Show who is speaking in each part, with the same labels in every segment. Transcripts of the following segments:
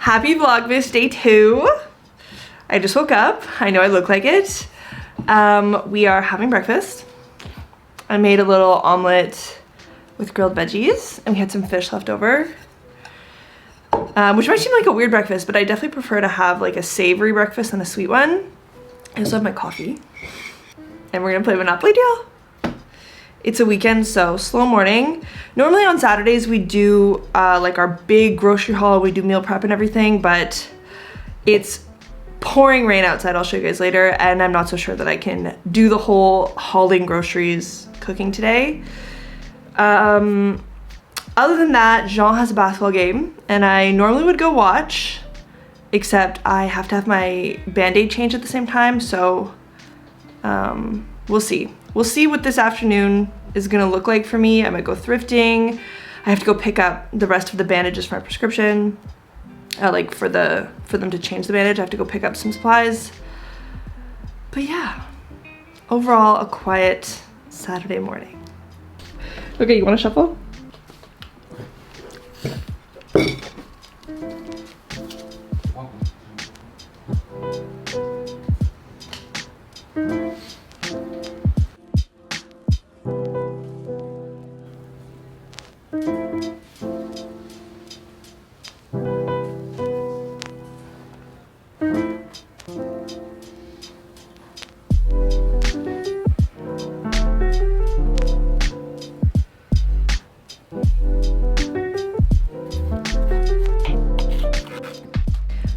Speaker 1: Happy Vlogmas day 2. I just woke up. I know I look like it. We are having breakfast. I made a little omelet with grilled veggies and we had some fish left over. Which might seem like a weird breakfast, but I definitely prefer to have like a savory breakfast than a sweet one. I also have my coffee. And we're gonna play Monopoly Deal. It's a weekend, so slow morning. Normally on Saturdays we do like our big grocery haul, we do meal prep and everything, but it's pouring rain outside. I'll show you guys later, and I'm not so sure that I can do the whole hauling groceries cooking today. Other than that, Jean has a basketball game, and I normally would go watch, except I have to have my band-aid changed at the same time, so we'll see. We'll see what this afternoon is gonna look like for me. I might go thrifting. I have to go pick up the rest of the bandages for my prescription. Like for them to change the bandage, I have to go pick up some supplies. But yeah, overall a quiet Saturday morning. Okay, you wanna shuffle?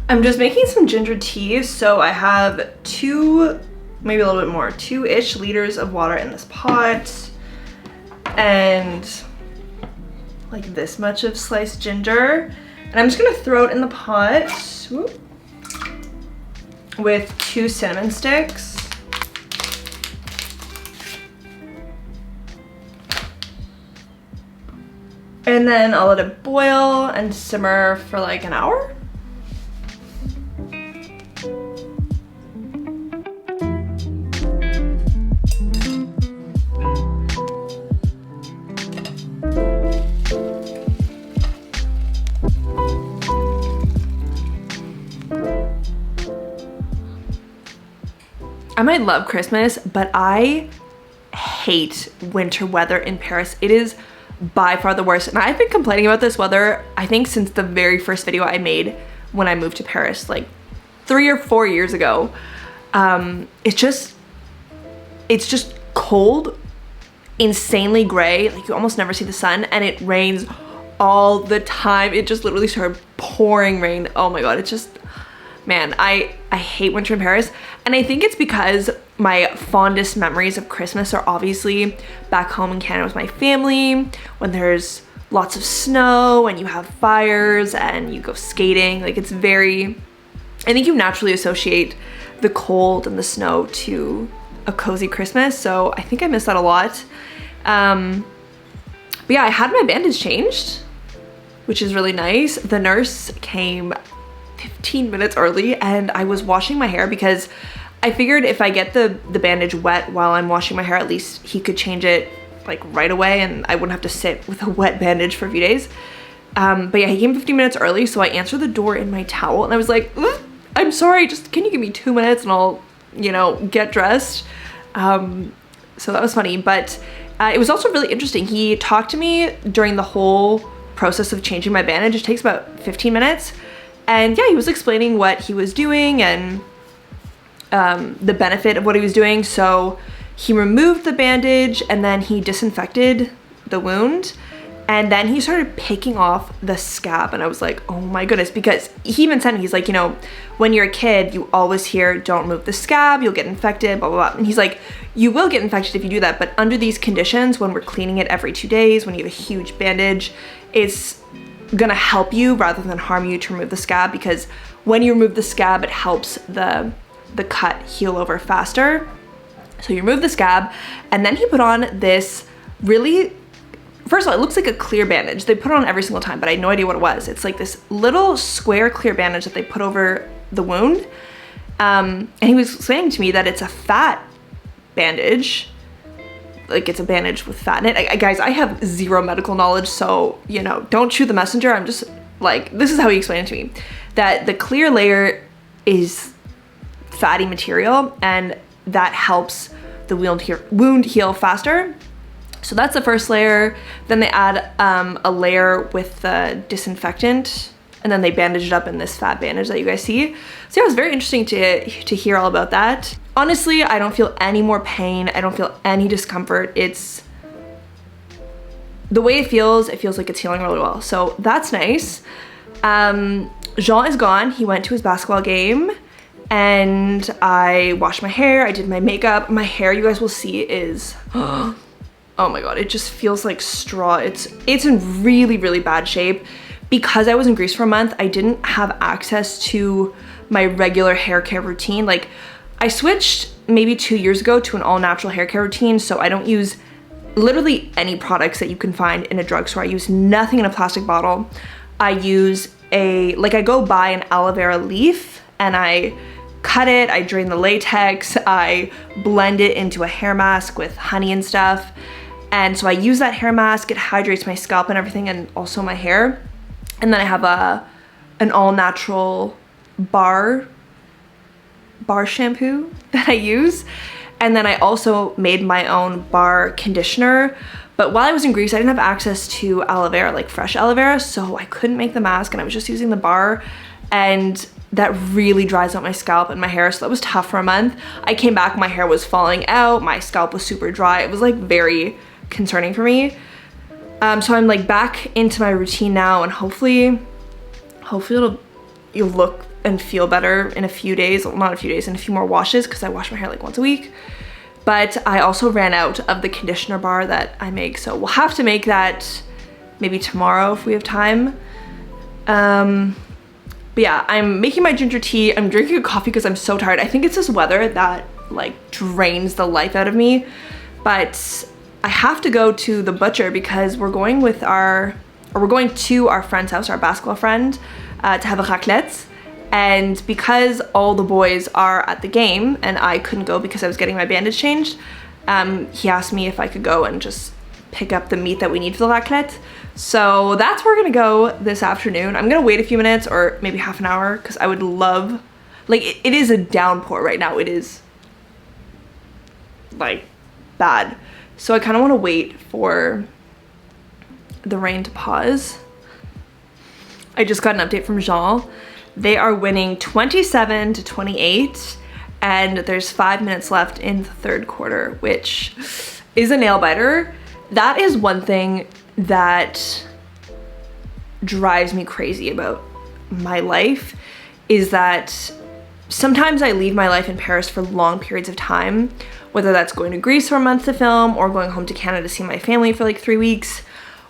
Speaker 1: I'm just making some ginger tea, so I have maybe a little bit more, 2-ish liters of water in this pot, and like this much of sliced ginger. And I'm just gonna throw it in the pot with 2 cinnamon sticks. And then I'll let it boil and simmer for like an hour. I might love Christmas, but I hate winter weather in Paris. It is by far the worst. And I've been complaining about this weather, I think, since the very first video I made when I moved to Paris, like 3 or 4 years ago. It's just cold, insanely gray. Like you almost never see the sun, and it rains all the time. It just literally started pouring rain. Oh my God, it's just, man, I hate winter in Paris. And I think it's because my fondest memories of Christmas are obviously back home in Canada with my family, when there's lots of snow and you have fires and you go skating. Like it's very, I think you naturally associate the cold and the snow to a cozy Christmas. So I think I miss that a lot. But yeah, I had my bandage changed, which is really nice. The nurse came 15 minutes early, and I was washing my hair because I figured if I get the bandage wet while I'm washing my hair, at least he could change it like right away and I wouldn't have to sit with a wet bandage for a few days. But yeah, he came 15 minutes early, so I answered the door in my towel and I was like, I'm sorry, just can you give me 2 minutes and I'll, you know, get dressed. So that was funny, but it was also really interesting. He talked to me during the whole process of changing my bandage. It takes about 15 minutes. And yeah, he was explaining what he was doing and the benefit of what he was doing. So he removed the bandage and then he disinfected the wound. And then he started picking off the scab. And I was like, oh my goodness, because he even said, he's like, you know, when you're a kid, you always hear, don't remove the scab, you'll get infected, blah, blah, blah. And he's like, you will get infected if you do that. But under these conditions, when we're cleaning it every 2 days, when you have a huge bandage, it's gonna help you rather than harm you to remove the scab, because when you remove the scab, it helps the cut heal over faster. So you remove the scab, and then he put on this really, first of all, it looks like a clear bandage. They put it on every single time, but I had no idea what it was. It's like this little square clear bandage that they put over the wound. And he was saying to me that it's a fat bandage, like it's a bandage with fat in it. Guys, I have zero medical knowledge, so, you know, don't shoot the messenger. I'm just like, this is how he explained it to me, that the clear layer is fatty material and that helps the wound heal faster. So that's the first layer. Then they add a layer with the disinfectant, and then they bandage it up in this fat bandage that you guys see. So yeah, it was very interesting to hear all about that. Honestly, I don't feel any more pain. I don't feel any discomfort. It's the way it feels like it's healing really well. So that's nice. Jean is gone. He went to his basketball game and I washed my hair. I did my makeup. My hair, you guys will see, is oh my god, it just feels like straw. It's in really, really bad shape. Because I was in Greece for a month, I didn't have access to my regular hair care routine. Like, I switched maybe 2 years ago to an all natural hair care routine, so I don't use literally any products that you can find in a drugstore. I use nothing in a plastic bottle. I use I go buy an aloe vera leaf and I cut it, I drain the latex, I blend it into a hair mask with honey and stuff. And so I use that hair mask, it hydrates my scalp and everything, and also my hair. And then I have an all natural bar shampoo that I use. And then I also made my own bar conditioner. But while I was in Greece, I didn't have access to aloe vera, like fresh aloe vera, so I couldn't make the mask and I was just using the bar, and that really dries out my scalp and my hair, so that was tough for a month. I came back, my hair was falling out, my scalp was super dry. It was like very concerning for me. So I'm like back into my routine now, and hopefully you'll look and feel better in a few days. Well, not a few days, in a few more washes, because I wash my hair like once a week. But I also ran out of the conditioner bar that I make, so we'll have to make that maybe tomorrow if we have time. But yeah, I'm making my ginger tea. I'm drinking a coffee because I'm so tired. I think it's this weather that like drains the life out of me. But I have to go to the butcher because we're going to our friend's house, our basketball friend, to have a raclette. And because all the boys are at the game and I couldn't go because I was getting my bandage changed, he asked me if I could go and just pick up the meat that we need for the raclette. So that's where we're gonna go this afternoon. I'm gonna wait a few minutes or maybe half an hour because I would love, like it is a downpour right now. It is like bad. So I kind of want to wait for the rain to pause. I just got an update from Jean. They are winning 27-28, and there's 5 minutes left in the third quarter, which is a nail biter. That is one thing that drives me crazy about my life, is that sometimes I leave my life in Paris for long periods of time, whether that's going to Greece for a month to film or going home to Canada to see my family for like 3 weeks.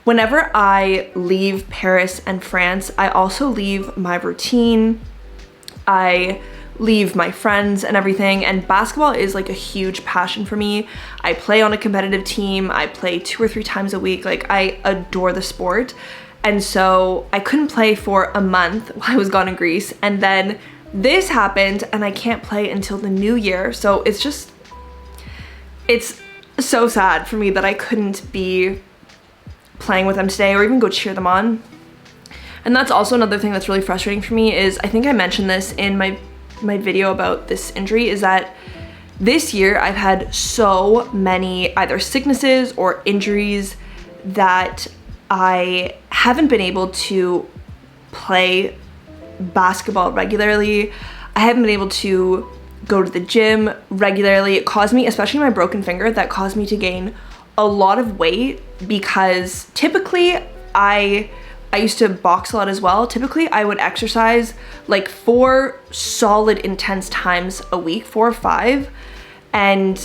Speaker 1: Whenever I leave Paris and France, I also leave my routine. I leave my friends and everything, and basketball is like a huge passion for me. I play on a competitive team. I play 2 or 3 times a week. Like, I adore the sport. And so I couldn't play for a month while I was gone in Greece, and then this happened and I can't play until the new year. So it's so sad for me that I couldn't be playing with them today or even go cheer them on. And that's also another thing that's really frustrating for me, is I think I mentioned this in my video about this injury, is that this year I've had so many either sicknesses or injuries that I haven't been able to play basketball regularly. I haven't been able to go to the gym regularly. It caused me, especially my broken finger, that caused me to gain a lot of weight, because typically I used to box a lot as well. Typically I would exercise like 4 solid intense times a week, 4 or 5. And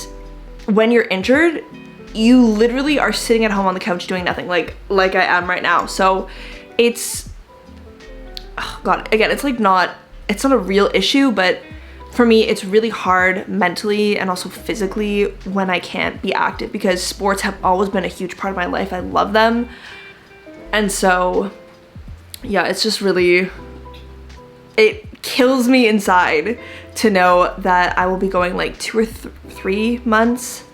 Speaker 1: when you're injured, you literally are sitting at home on the couch doing nothing, like I am right now. So it's, oh God, again, it's not a real issue, but for me, it's really hard mentally and also physically when I can't be active, because sports have always been a huge part of my life. I love them. And so, yeah, it's just really, it kills me inside to know that I will be going like 2 or 3 months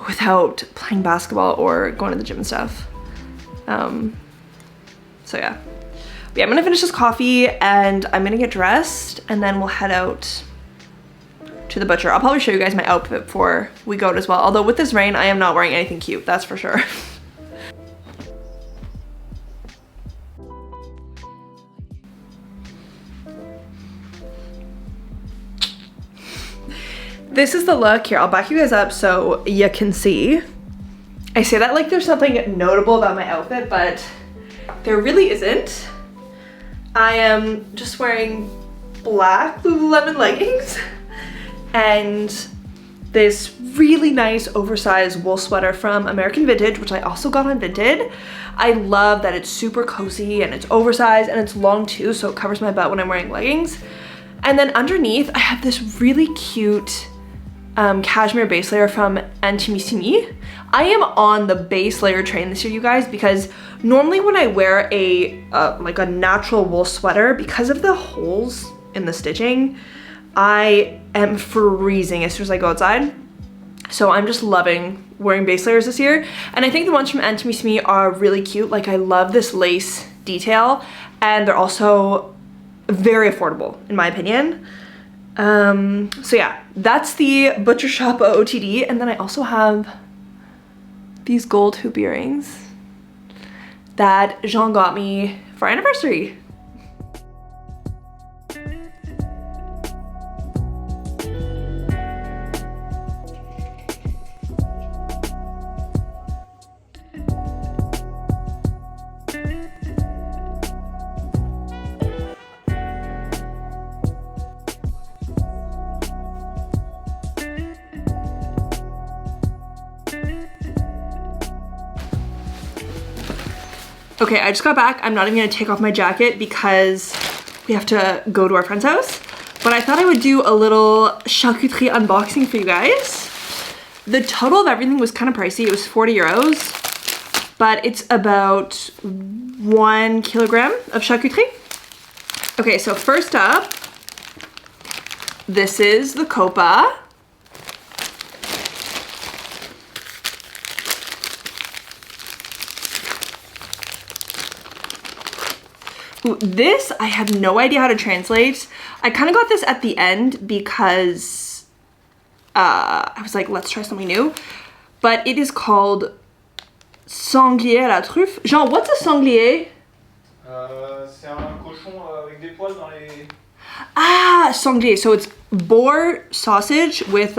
Speaker 1: without playing basketball or going to the gym and stuff. So yeah. But yeah, I'm gonna finish this coffee and I'm gonna get dressed and then we'll head out to the butcher. I'll probably show you guys my outfit before we go out as well. Although with this rain, I am not wearing anything cute, that's for sure. This is the look. Here, I'll back you guys up so you can see. I say that like there's something notable about my outfit, but there really isn't. I am just wearing black Lululemon leggings and this really nice oversized wool sweater from American Vintage, which I also got on Vinted. I love that it's super cozy and it's oversized and it's long too, so it covers my butt when I'm wearing leggings. And then underneath, I have this really cute cashmere base layer from Intimissimi. I am on the base layer train this year, you guys, because normally when I wear a like a natural wool sweater, because of the holes in the stitching, I am freezing as soon as I go outside. So I'm just loving wearing base layers this year. And I think the ones from Intimissimi are really cute. Like, I love this lace detail and they're also very affordable in my opinion. So yeah, that's the Butcher Shop OOTD. And then I also have these gold hoop earrings that Jean got me for our anniversary. Okay, I just got back. I'm not even gonna take off my jacket because we have to go to our friend's house. But I thought I would do a little charcuterie unboxing for you guys. The total of everything was kind of pricey. It was 40 euros, but it's about 1 kilogram of charcuterie. Okay, so first up, this is the copa. Ooh, this, I have no idea how to translate. I kind of got this at the end because I was like, let's try something new. But it is called sanglier à la truffe. Jean, what's a sanglier?
Speaker 2: C'est un cochon avec des poils dans les...
Speaker 1: Ah, sanglier. So it's boar sausage with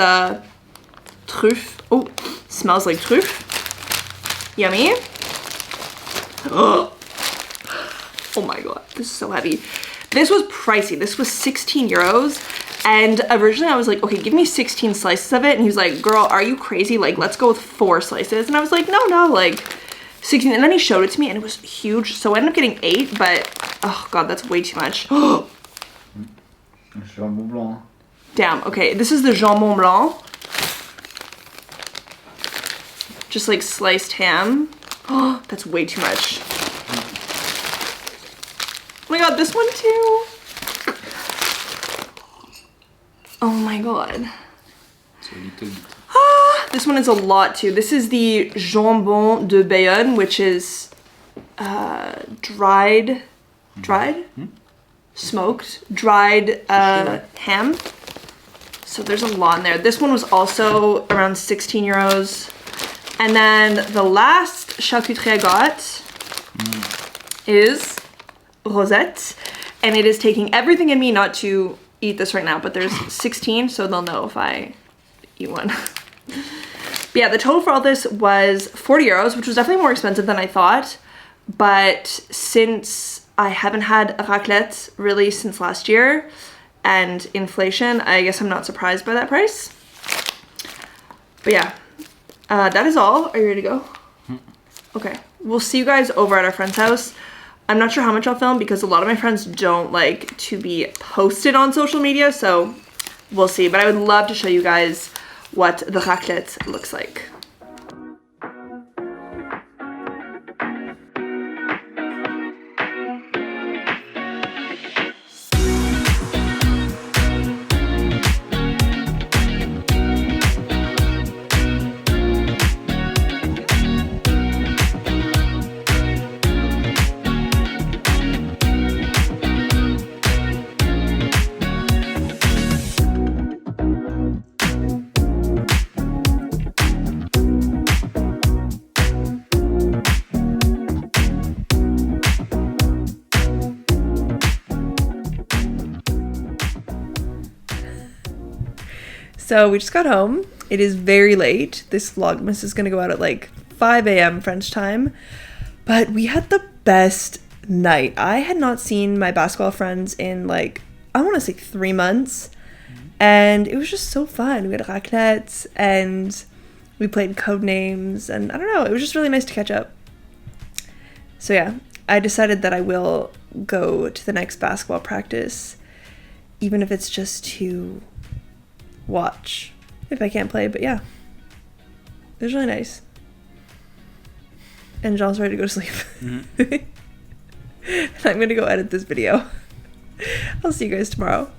Speaker 1: truffe. Oh, smells like truffe. Yummy. Oh. Oh my god, this is so heavy. This was pricey. This was 16 euros. And originally I was like, okay, give me 16 slices of it. And he was like, girl, are you crazy? Like, let's go with 4 slices. And I was like, no, like 16. And then he showed it to me and it was huge. So I ended up getting 8, but oh god, that's way too much.
Speaker 2: Jambon blanc.
Speaker 1: Damn, okay, this is the jambon blanc. Just like sliced ham. Oh, that's way too much. Oh my god, this one too. Oh my god. Ah, this one is a lot too. This is the jambon de Bayonne, which is smoked, dried ham. So there's a lot in there. This one was also around 16 euros. And then the last charcuterie I got is Rosette, and it is taking everything in me not to eat this right now, but there's 16, so they'll know if I eat one. But yeah, the total for all this was 40 euros, which was definitely more expensive than I thought, but since I haven't had a raclette really since last year and inflation, I guess I'm not surprised by that price. But yeah, that is all. Are you ready to go? Okay, we'll see you guys over at our friend's house. I'm not sure how much I'll film because a lot of my friends don't like to be posted on social media, so we'll see. But I would love to show you guys what the raclette looks like. So we just got home. It is very late. This Vlogmas is gonna go out at like 5 a.m. French time. But we had the best night. I had not seen my basketball friends in like, I want to say 3 months. And it was just so fun. We had raclette and we played code names. And I don't know, it was just really nice to catch up. So yeah, I decided that I will go to the next basketball practice, even if it's just to watch if I can't play. But yeah, it was really nice. And John's ready to go to sleep. Mm-hmm. I'm gonna go edit this video. I'll see you guys tomorrow.